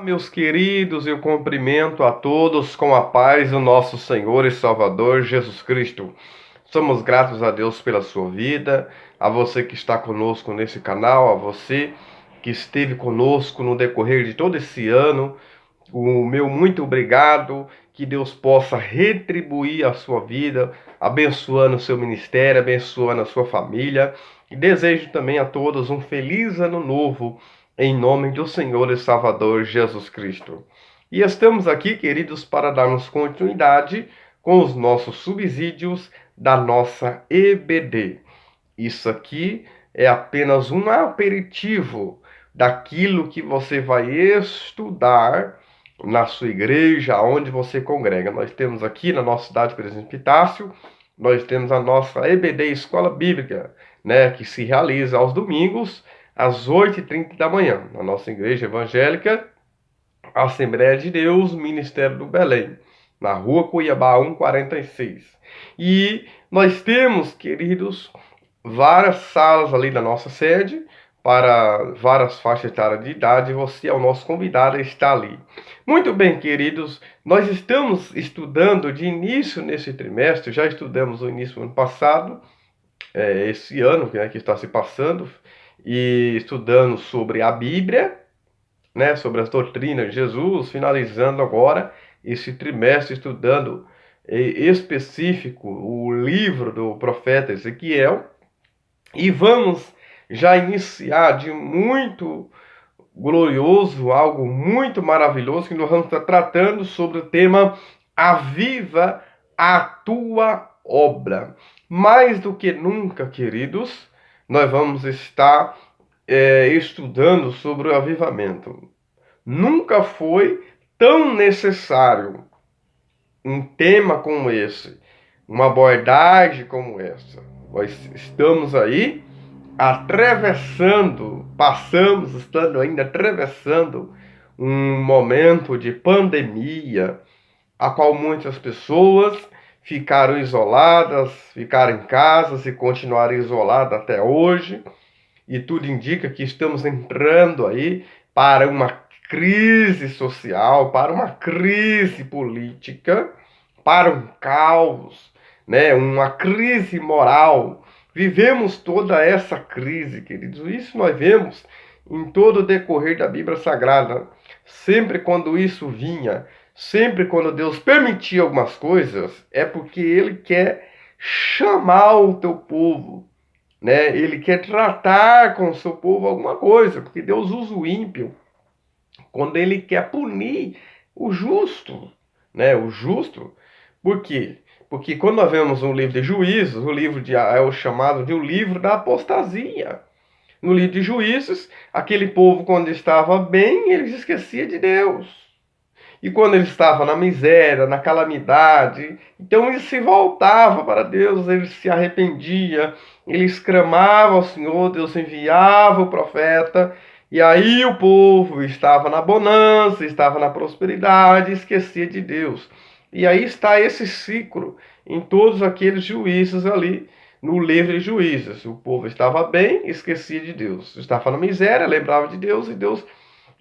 Meus queridos, eu cumprimento a todos com a paz do nosso Senhor e Salvador Jesus Cristo. Somos gratos a Deus pela sua vida, a você que está conosco nesse canal, a você que esteve conosco no decorrer de todo esse ano. O meu muito obrigado, que Deus possa retribuir a sua vida, abençoando o seu ministério, abençoando a sua família. E desejo também a todos um feliz ano novo, em nome do Senhor e Salvador Jesus Cristo. E estamos aqui, queridos, para darmos continuidade com os nossos subsídios da nossa EBD. Isso aqui é apenas um aperitivo daquilo que você vai estudar na sua igreja, onde você congrega. Nós temos aqui na nossa cidade, por exemplo, Epitácio, nós temos a nossa EBD Escola Bíblica, né, que se realiza aos domingos, às 8h30 da manhã, na nossa igreja evangélica, Assembleia de Deus, Ministério do Belém, na rua Cuiabá 146. E nós temos, queridos, várias salas ali da nossa sede, para várias faixas etárias de idade, você é o nosso convidado a estar ali. Muito bem, queridos, nós estamos estudando de início nesse trimestre, já estudamos no início do ano passado, esse ano, né, que está se passando, e estudando sobre a Bíblia, né, sobre as doutrinas de Jesus, finalizando agora esse trimestre estudando específico o livro do profeta Ezequiel, e vamos já iniciar de muito glorioso, algo muito maravilhoso, que nós vamos estar tratando sobre o tema Aviva a Tua Obra. Mais do que nunca, queridos, nós vamos estar estudando sobre o avivamento. Nunca foi tão necessário um tema como esse, uma abordagem como essa. Nós estamos aí estando ainda atravessando um momento de pandemia, a qual muitas pessoas ficaram isoladas, ficaram em casa e continuaram isoladas até hoje, e tudo indica que estamos entrando aí para uma crise social, para uma crise política, para um caos, né? Uma crise moral. Vivemos toda essa crise, queridos. Isso nós vemos em todo o decorrer da Bíblia Sagrada. Sempre quando isso vinha, sempre quando Deus permitia algumas coisas, é porque Ele quer chamar o teu povo, né? Ele quer tratar com o seu povo alguma coisa, porque Deus usa o ímpio quando Ele quer punir o justo, né? O justo. Por quê? Porque quando nós vemos um livro de Juízes, o livro é o chamado de um livro da apostasia. No livro de Juízes, aquele povo, quando estava bem, eles esquecia de Deus. E quando ele estava na miséria, na calamidade, então ele se voltava para Deus, ele se arrependia, ele exclamava ao Senhor, Deus enviava o profeta, e aí o povo estava na bonança, estava na prosperidade, esquecia de Deus. E aí está esse ciclo em todos aqueles juízes ali no livro de Juízes. O povo estava bem, esquecia de Deus. Estava na miséria, lembrava de Deus e Deus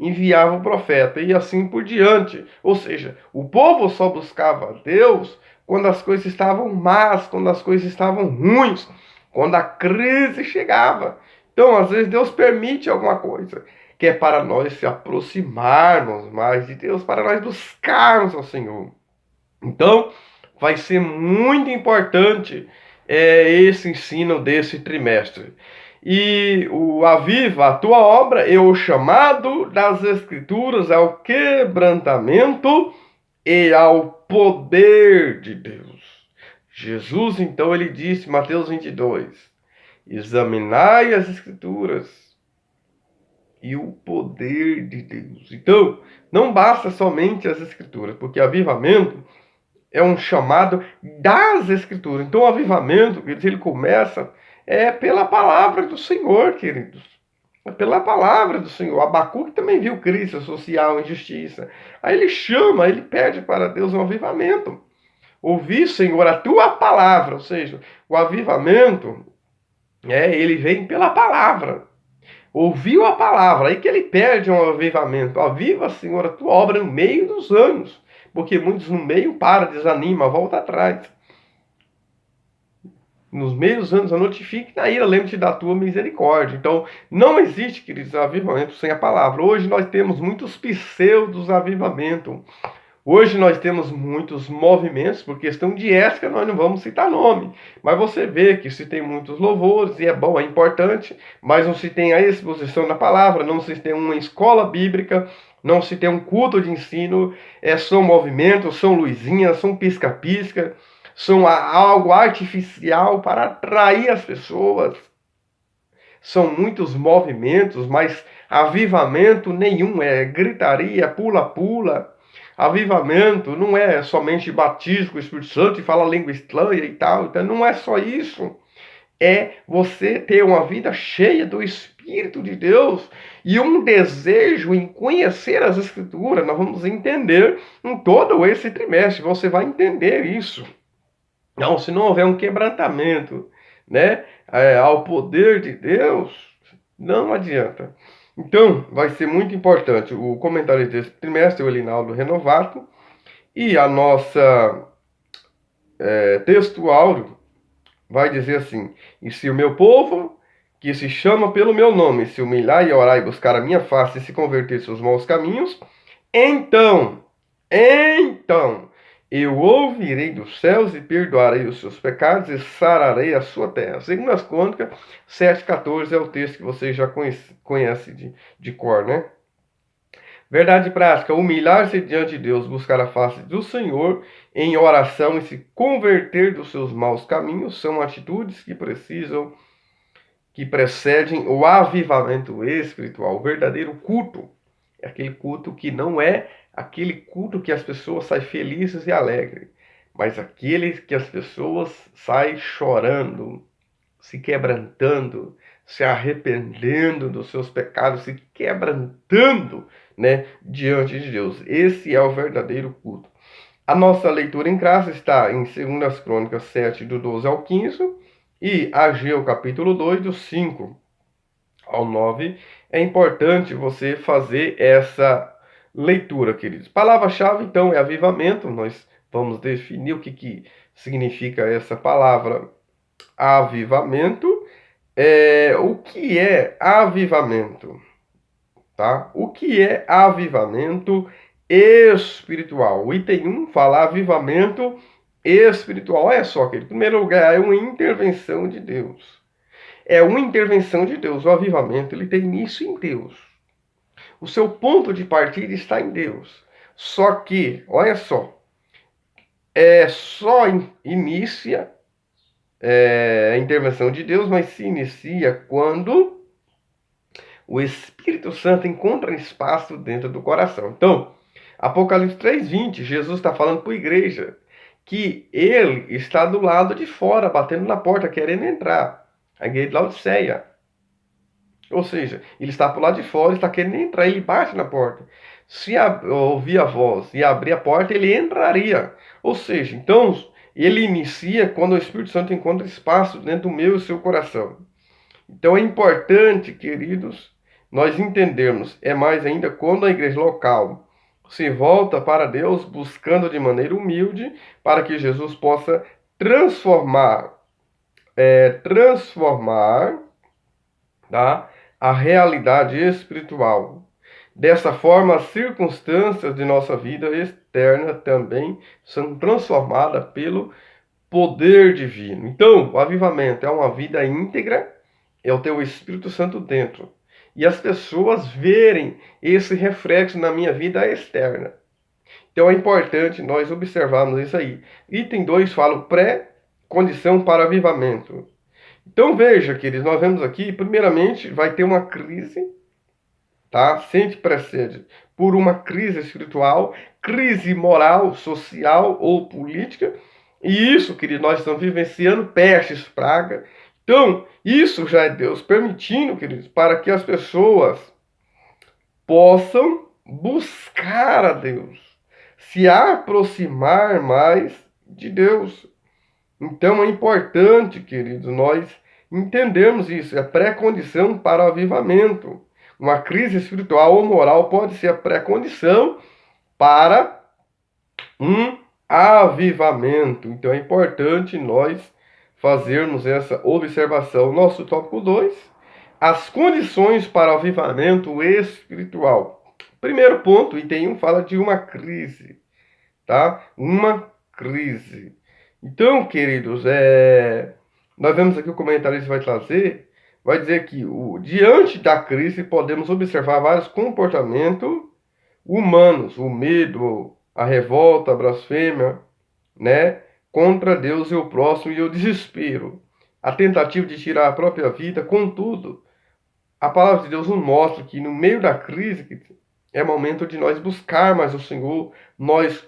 enviava o profeta e assim por diante. Ou seja, o povo só buscava Deus quando as coisas estavam más, quando as coisas estavam ruins, quando a crise chegava. Então, às vezes, Deus permite alguma coisa, que é para nós se aproximarmos mais de Deus, para nós buscarmos ao Senhor. Então, vai ser muito importante esse ensino desse trimestre. E o Aviva, a tua obra, é o chamado das Escrituras ao quebrantamento e ao poder de Deus. Jesus, então, ele disse, Mateus 22, examinai as Escrituras e o poder de Deus. Então, não basta somente as Escrituras, porque avivamento é um chamado das Escrituras. Então, o avivamento, ele começa pela palavra do Senhor, queridos. É pela palavra do Senhor. Abacuque também viu crise social, injustiça. Aí ele chama, ele pede para Deus um avivamento. Ouvir, Senhor, a tua palavra. Ou seja, o avivamento, ele vem pela palavra. ouviu a palavra, aí que ele perde um avivamento. Aviva, Senhor, a tua obra no meio dos anos, porque muitos no meio param, desanima, volta atrás. Nos meios anos eu notifique na ira, lembre-te da tua misericórdia. Então, não existe, queridos, avivamento sem a palavra. Hoje nós temos muitos pseudos avivamento. Hoje nós temos muitos movimentos, por questão de ética nós não vamos citar nome. Mas você vê que se tem muitos louvores, e é bom, é importante, mas não se tem a exposição da palavra, não se tem uma escola bíblica, não se tem um culto de ensino, são movimentos, são luzinhas, são pisca-pisca, são algo artificial para atrair as pessoas. São muitos movimentos, mas avivamento nenhum, é gritaria, pula-pula. Avivamento não é somente batismo com o Espírito Santo e falar língua estranha e tal. Então não é só isso. É você ter uma vida cheia do Espírito de Deus e um desejo em conhecer as Escrituras. Nós vamos entender em todo esse trimestre. Você vai entender isso. Não, se não houver um quebrantamento, né, ao poder de Deus, não adianta. Então, vai ser muito importante. O comentário desse trimestre, o Elinaldo Renovato, e a nossa textual vai dizer assim: e se o meu povo, que se chama pelo meu nome, se humilhar e orar e buscar a minha face e se converter seus maus caminhos, então, eu ouvirei dos céus e perdoarei os seus pecados e sararei a sua terra. Segundo as Crônicas 7,14 é o texto que você já conhece de cor, né? Verdade prática: humilhar-se diante de Deus, buscar a face do Senhor em oração e se converter dos seus maus caminhos são atitudes que precedem o avivamento espiritual, o verdadeiro culto. É aquele culto que não é aquele culto que as pessoas saem felizes e alegres, mas aquele que as pessoas saem chorando, se quebrantando, se arrependendo dos seus pecados, se quebrantando, né, diante de Deus. Esse é o verdadeiro culto. A nossa leitura em graça está em 2 Crônicas 7, do 12 ao 15, e Ageu, capítulo 2, do 5 ao 9. É importante você fazer essa leitura, queridos. Palavra-chave, então, é avivamento. Nós vamos definir o que significa essa palavra avivamento. O que é avivamento? Tá? O que é avivamento espiritual? O item 1 fala avivamento espiritual. Olha só, querido. Em primeiro lugar, é uma intervenção de Deus. É uma intervenção de Deus. O avivamento ele tem início em Deus. O seu ponto de partida está em Deus. Só que, olha só, só inicia a intervenção de Deus, mas se inicia quando o Espírito Santo encontra espaço dentro do coração. Então, Apocalipse 3:20, Jesus está falando para a igreja que ele está do lado de fora, batendo na porta, querendo entrar. A igreja de Laodiceia. Ou seja, ele está por lado de fora, está querendo entrar, ele bate na porta. Se ouvir a voz e abrir a porta, ele entraria. Ou seja, então, ele inicia quando o Espírito Santo encontra espaço dentro do meu e seu coração. Então é importante, queridos, nós entendermos, é mais ainda quando a igreja local se volta para Deus, buscando de maneira humilde, para que Jesus possa transformar, tá, a realidade espiritual. Dessa forma, as circunstâncias de nossa vida externa também são transformadas pelo poder divino. Então, o avivamento é uma vida íntegra, é o teu Espírito Santo dentro. E as pessoas verem esse reflexo na minha vida externa. Então é importante nós observarmos isso aí. Item 2 fala pré-condição para avivamento. Então veja, queridos, nós vemos aqui, primeiramente, vai ter uma crise, tá? Sempre precede por uma crise espiritual, crise moral, social ou política. E isso, queridos, nós estamos vivenciando pestes, praga. Então, isso já é Deus permitindo, queridos, para que as pessoas possam buscar a Deus, se aproximar mais de Deus. Então é importante, queridos, nós entendermos isso. É pré-condição para o avivamento. Uma crise espiritual ou moral pode ser a pré-condição para um avivamento. Então é importante nós fazermos essa observação. Nosso tópico 2, as condições para o avivamento espiritual. Primeiro ponto, item 1, fala de uma crise, tá? Uma crise. Então, queridos, nós vemos aqui o comentarista vai dizer que diante da crise podemos observar vários comportamentos humanos, o medo, a revolta, a blasfêmia, né, contra Deus e o próximo, e o desespero, a tentativa de tirar a própria vida. Contudo, a palavra de Deus nos mostra que no meio da crise é momento de nós buscar mais o Senhor, nós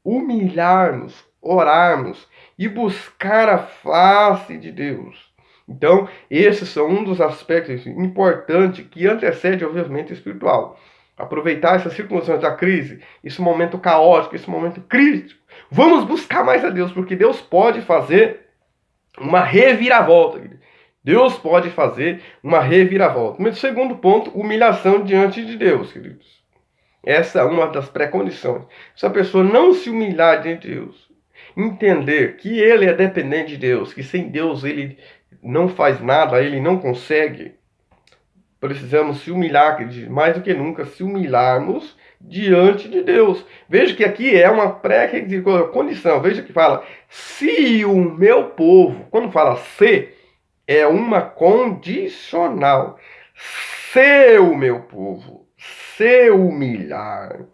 humilharmos, orarmos e buscar a face de Deus. Então, esses são um dos aspectos importantes que antecede o avivamento espiritual. Aproveitar essas circunstâncias da crise, esse momento caótico, esse momento crítico. Vamos buscar mais a Deus, porque Deus pode fazer uma reviravolta. Deus pode fazer uma reviravolta. Mas segundo ponto, humilhação diante de Deus, queridos. Essa é uma das pré-condições. Se a pessoa não se humilhar diante de Deus, entender que ele é dependente de Deus, que sem Deus ele não faz nada, ele não consegue, precisamos se humilhar, mais do que nunca, se humilharmos diante de Deus. Veja que aqui é uma pré-condição. Veja que fala, se o meu povo, quando fala se, é uma condicional. Se o meu povo se humilhar.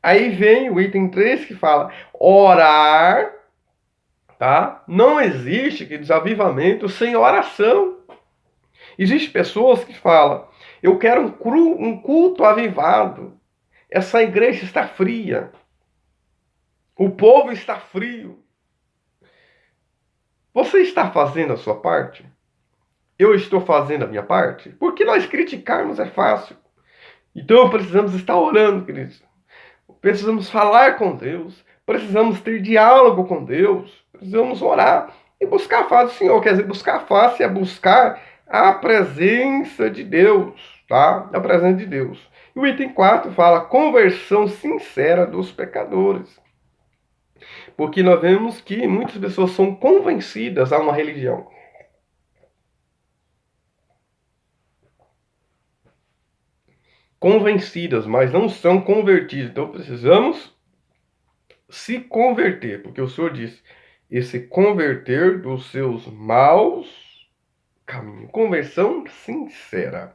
Aí vem o item 3 que fala orar, tá? Não existe que desavivamento sem oração. Existem pessoas que falam, eu quero um culto avivado. Essa igreja está fria. O povo está frio. Você está fazendo a sua parte? Eu estou fazendo a minha parte? Porque nós criticarmos é fácil. Então precisamos estar orando, queridos. Precisamos falar com Deus. Precisamos ter diálogo com Deus. Precisamos orar e buscar a face do Senhor. Quer dizer, buscar a face é buscar a presença de Deus, tá? A presença de Deus. E o item 4 fala conversão sincera dos pecadores. Porque nós vemos que muitas pessoas são convencidas a uma religião. Convencidas, mas não são convertidas. Então precisamos se converter, porque o Senhor disse, e se converter dos seus maus caminhos. Conversão sincera.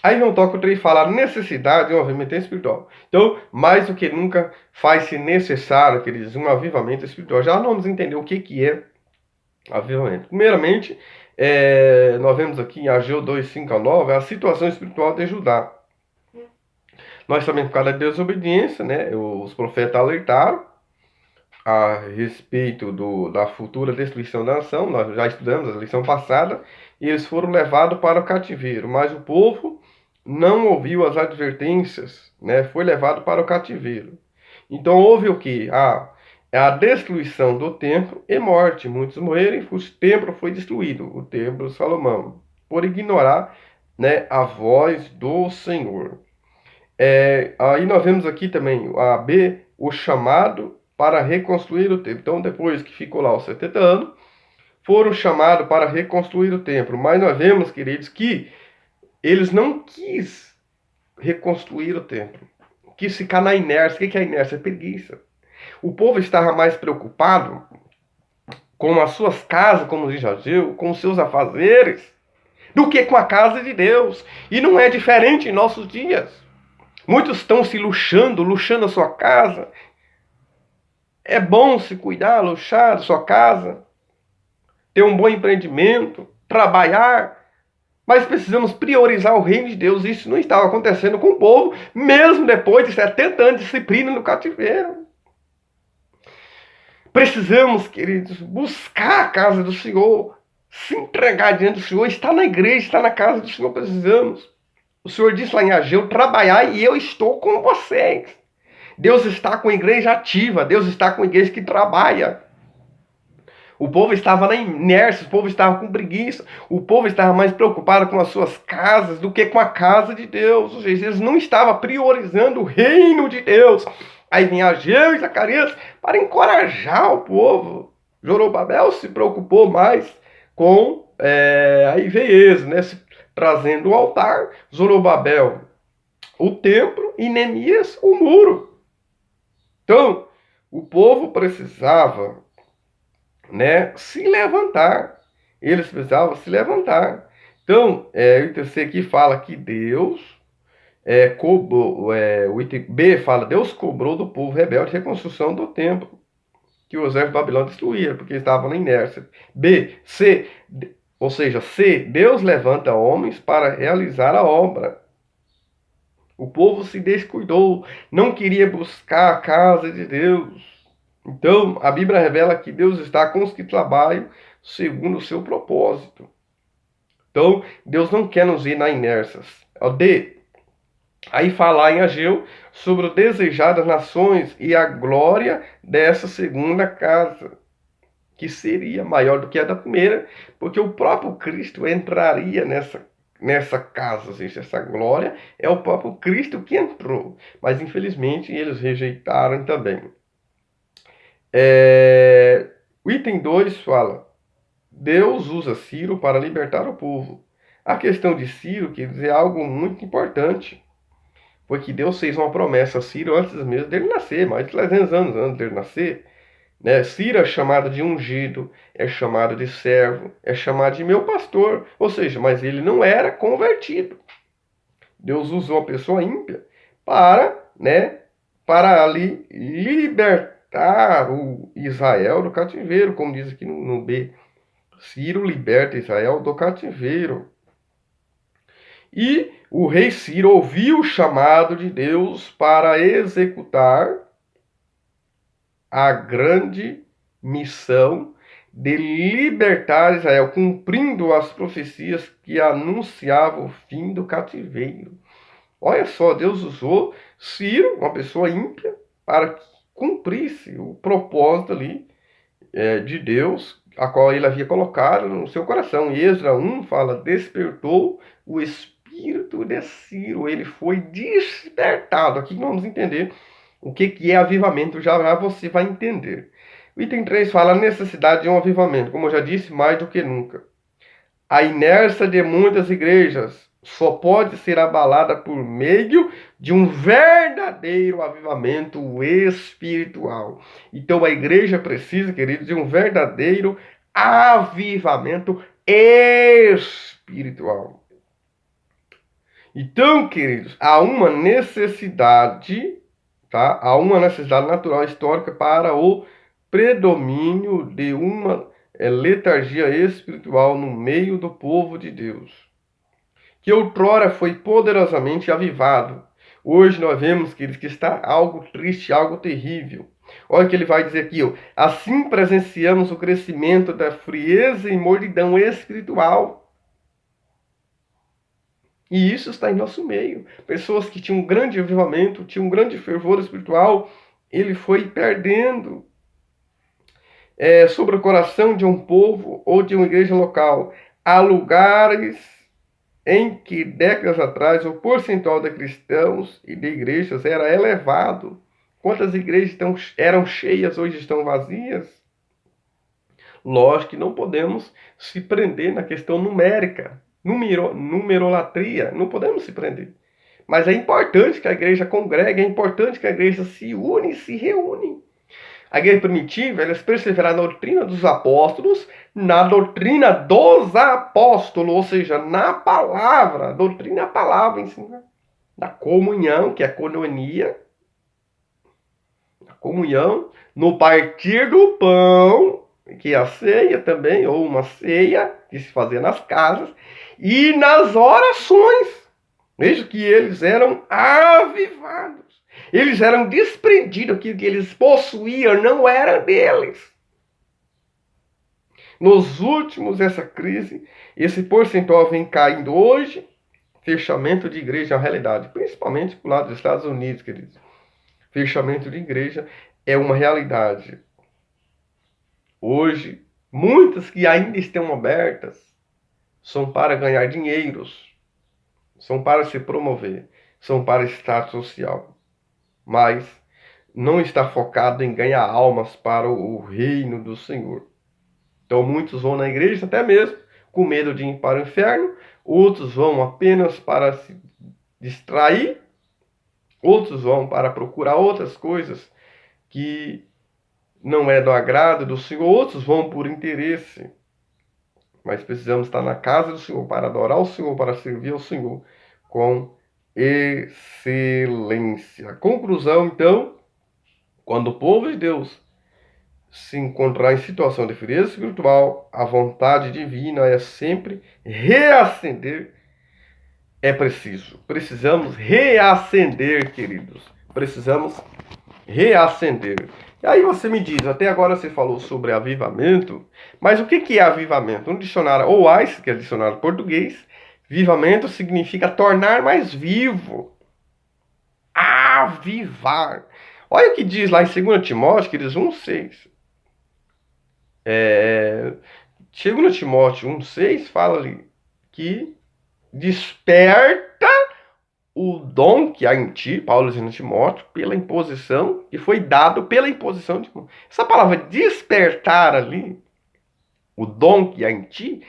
Aí vem o tópico 3 fala a necessidade de um avivamento espiritual. Então, mais do que nunca, faz-se necessário, queridos, um avivamento espiritual. Já vamos entender o que é avivamento. Primeiramente, nós vemos aqui em Ageu 2, 5 a 9, a situação espiritual de Judá. Nós sabemos que por causa da desobediência, né, os profetas alertaram a respeito da futura destruição da nação. Nós já estudamos a lição passada, e eles foram levados para o cativeiro, mas o povo não ouviu as advertências, né, foi levado para o cativeiro. Então houve o que? A destruição do templo e morte. Muitos morreram e o templo foi destruído, o templo de Salomão, por ignorar, né, a voz do Senhor. Aí nós vemos aqui também o chamado para reconstruir o templo. Então, depois que ficou lá os 70 anos, foram chamados para reconstruir o templo. Mas nós vemos, queridos, que eles não quis reconstruir o templo. Quis ficar na inércia. O que é a inércia? É preguiça. O povo estava mais preocupado com as suas casas, como diz Ageu, com os seus afazeres, do que com a casa de Deus. E não é diferente em nossos dias. Muitos estão se luxando a sua casa. É bom se cuidar, luxar da sua casa, ter um bom empreendimento, trabalhar, mas precisamos priorizar o reino de Deus. Isso não estava acontecendo com o povo, mesmo depois de 70 anos de disciplina no cativeiro. Precisamos, queridos, buscar a casa do Senhor, se entregar diante do Senhor, estar na igreja, estar na casa do Senhor. Precisamos. O Senhor disse lá em Ageu, trabalhar e eu estou com vocês. Deus está com a igreja ativa, Deus está com a igreja que trabalha. O povo estava na inércia, o povo estava com preguiça, o povo estava mais preocupado com as suas casas do que com a casa de Deus. Ou seja, eles não estavam priorizando o reino de Deus. Aí vem Ageu e Zacarias para encorajar o povo. Zorobabel se preocupou mais com, aí veio Êxodo, né, trazendo o altar, Zorobabel o templo e Neemias o muro. Então, o povo precisava, né, se levantar. Eles precisavam se levantar. Então, o item C aqui fala que Deus cobrou, o item B fala, Deus cobrou do povo rebelde a reconstrução do templo que o exército babilônico destruía, porque estavam na inércia. B, C, ou seja, C, Deus levanta homens para realizar a obra. O povo se descuidou, não queria buscar a casa de Deus. Então, a Bíblia revela que Deus está com os que trabalham segundo o seu propósito. Então, Deus não quer nos ir na inércia. D. Aí falar em Ageu sobre o desejar das nações e a glória dessa segunda casa, que seria maior do que a da primeira, porque o próprio Cristo entraria nessa casa, ou seja, essa glória é o próprio Cristo que entrou. Mas, infelizmente, eles rejeitaram também. O item 2 fala, Deus usa Ciro para libertar o povo. A questão de Ciro, quer dizer, é algo muito importante, porque Deus fez uma promessa a Ciro antes mesmo dele nascer, mais de 300 anos antes dele nascer. Né? Ciro é chamado de ungido, é chamado de servo, é chamado de meu pastor, ou seja, mas ele não era convertido. Deus usou uma pessoa ímpia para ali libertar o Israel do cativeiro, como diz aqui no B. Ciro liberta Israel do cativeiro. E o rei Ciro ouviu o chamado de Deus para executar a grande missão de libertar Israel, cumprindo as profecias que anunciavam o fim do cativeiro. Olha só, Deus usou Ciro, uma pessoa ímpia, para que cumprisse o propósito ali de Deus, a qual ele havia colocado no seu coração. E Esdras 1 fala, despertou o espírito de Ciro, ele foi despertado. Aqui nós vamos entender o que é avivamento, já você vai entender. O item 3 fala a necessidade de um avivamento, como eu já disse, mais do que nunca. A inércia de muitas igrejas só pode ser abalada por meio de um verdadeiro avivamento espiritual. Então a igreja precisa, queridos, de um verdadeiro avivamento espiritual. Então, queridos, há uma necessidade, tá? Há uma necessidade natural histórica para o predomínio de uma letargia espiritual no meio do povo de Deus, que outrora foi poderosamente avivado. Hoje nós vemos que está algo triste, algo terrível. Olha o que ele vai dizer aqui. Assim presenciamos o crescimento da frieza e mordidão espiritual. E isso está em nosso meio. Pessoas que tinham um grande avivamento, tinham um grande fervor espiritual, ele foi perdendo. Sobre o coração de um povo ou de uma igreja local. Há lugares em que décadas atrás o percentual de cristãos e de igrejas era elevado. Quantas igrejas eram cheias, hoje estão vazias? Lógico que não podemos se prender na questão numérica, numerolatria, não podemos se prender. Mas é importante que a igreja congregue, é importante que a igreja se une e se reúne. A igreja primitiva, eles perseveraram na doutrina dos apóstolos, na doutrina dos apóstolos, ou seja, na palavra, doutrina é a palavra ensina, na comunhão, que é a coinonia, a comunhão, no partir do pão, que é a ceia também, ou uma ceia que se fazia nas casas, e nas orações. Veja que eles eram avivados. Eles eram desprendidos, aquilo que eles possuíam não era deles. Nos últimos, essa crise, esse percentual vem caindo hoje. Fechamento de igreja é uma realidade, principalmente para o lado dos Estados Unidos, queridos. Fechamento de igreja é uma realidade. Hoje, Muitas que ainda estão abertas são para ganhar dinheiros, são para se promover, são para status social, mas não está focado em ganhar almas para o reino do Senhor. Então muitos vão na igreja até mesmo com medo de ir para o inferno, outros vão apenas para se distrair, outros vão para procurar outras coisas que não é do agrado do Senhor, outros vão por interesse. Mas precisamos estar na casa do Senhor para adorar o Senhor, para servir ao Senhor com excelência. Conclusão, então, quando o povo de Deus se encontrar em situação de frieza espiritual, a vontade divina é sempre reacender. É preciso. Precisamos reacender, queridos. Precisamos reacender. E aí você me diz, até agora você falou sobre avivamento, mas o que é avivamento? No dicionário OAS, que é o dicionário português, avivamento significa tornar mais vivo. Avivar. Olha o que diz lá em 2 Timóteo, queridos, 1,6. 2 Timóteo 1,6 fala ali que desperta o dom que há em ti, Paulo dizendo a Timóteo, pela imposição, que foi dado pela imposição de Timóteo. Essa palavra despertar ali, o dom que há em ti,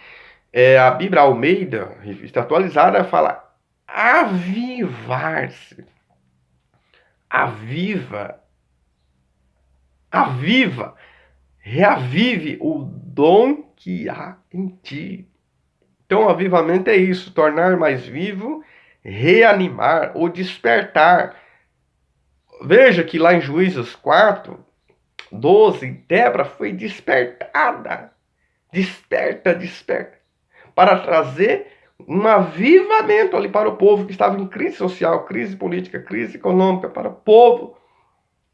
a Bíblia Almeida, revista atualizada, fala avivar-se. Aviva. Aviva. Reavive o dom que há em ti. Então, o avivamento é isso, tornar mais vivo, reanimar ou despertar. Veja que lá em Juízes 4:12, Débora foi despertada. Desperta, para trazer um avivamento ali para o povo que estava em crise social, crise política, crise econômica, para o povo,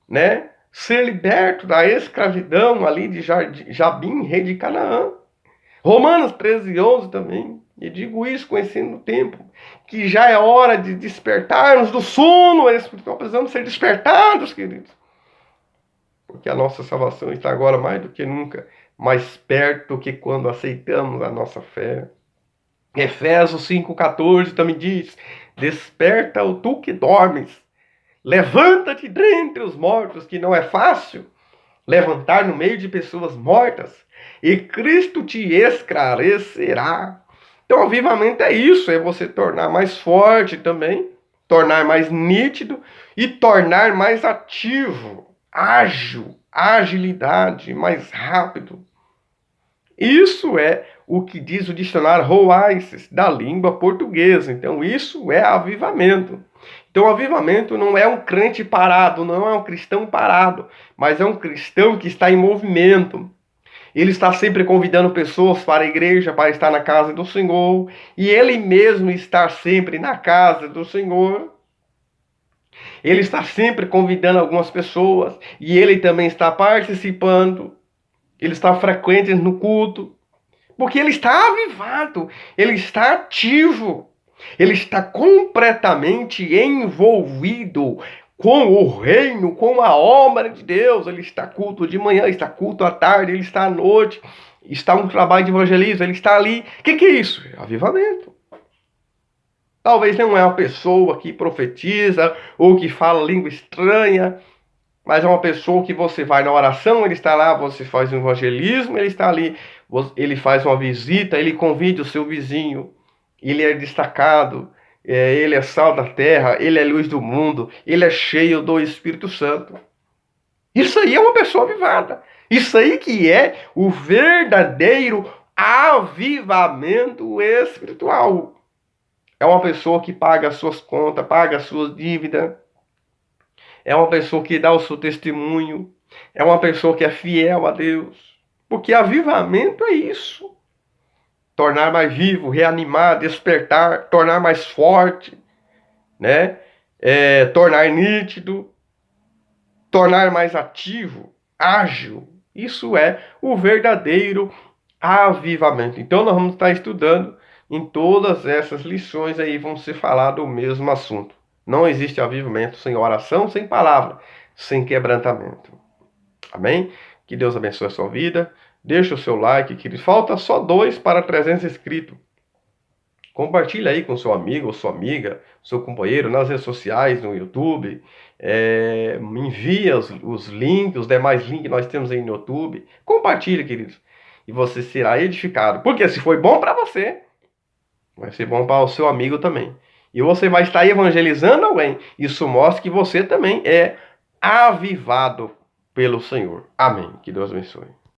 né? Ser liberto da escravidão ali de Jabim, rei de Canaã. Romanos 13:11 também. E digo isso conhecendo o tempo, que já é hora de despertarmos do sono espiritual. Precisamos ser despertados, queridos. Porque a nossa salvação está agora mais do que nunca, mais perto do que quando aceitamos a nossa fé. Efésios 5:14 também diz: desperta o tu que dormes, levanta-te dentre os mortos, que não é fácil levantar no meio de pessoas mortas, e Cristo te esclarecerá. Então, avivamento é isso, é você tornar mais forte também, tornar mais nítido e tornar mais ativo, ágil, agilidade, mais rápido. Isso é o que diz o dicionário Roaices da língua portuguesa. Então, isso é avivamento. Então, avivamento não é um crente parado, não é um cristão parado, mas é um cristão que está em movimento. Ele está sempre convidando pessoas para a igreja, para estar na casa do Senhor, e ele mesmo está sempre na casa do Senhor. Ele está sempre convidando algumas pessoas, e ele também está participando. Ele está frequente no culto, porque ele está avivado, ele está ativo, ele está completamente envolvido com o reino, com a obra de Deus. Ele está culto de manhã, está culto à tarde, ele está à noite, está um trabalho de evangelismo, ele está ali. O que é isso? É avivamento. Talvez não é uma pessoa que profetiza ou que fala língua estranha, mas é uma pessoa que você vai na oração, ele está lá, você faz um evangelismo, ele está ali, ele faz uma visita, ele convida o seu vizinho, ele é destacado, ele é sal da terra, ele é luz do mundo, ele é cheio do Espírito Santo. Isso aí é uma pessoa avivada. Isso aí que é o verdadeiro avivamento espiritual. É uma pessoa que paga as suas contas, paga as suas dívidas. É uma pessoa que dá o seu testemunho. É uma pessoa que é fiel a Deus. Porque avivamento é isso. Tornar mais vivo, reanimar, despertar, tornar mais forte, né? Tornar nítido, tornar mais ativo, ágil. Isso é o verdadeiro avivamento. Então nós vamos estar estudando em todas essas lições aí, vão ser falar do mesmo assunto. Não existe avivamento sem oração, sem palavra, sem quebrantamento. Amém? Que Deus abençoe a sua vida. Deixa o seu like, queridos. Falta só 2 para 300 inscritos. Compartilha aí com seu amigo ou sua amiga, seu companheiro, nas redes sociais, no YouTube. Me envia os links, os demais links que nós temos aí no YouTube. Compartilha, queridos. E você será edificado. Porque se foi bom para você, vai ser bom para o seu amigo também. E você vai estar evangelizando alguém. Isso mostra que você também é avivado pelo Senhor. Amém. Que Deus abençoe.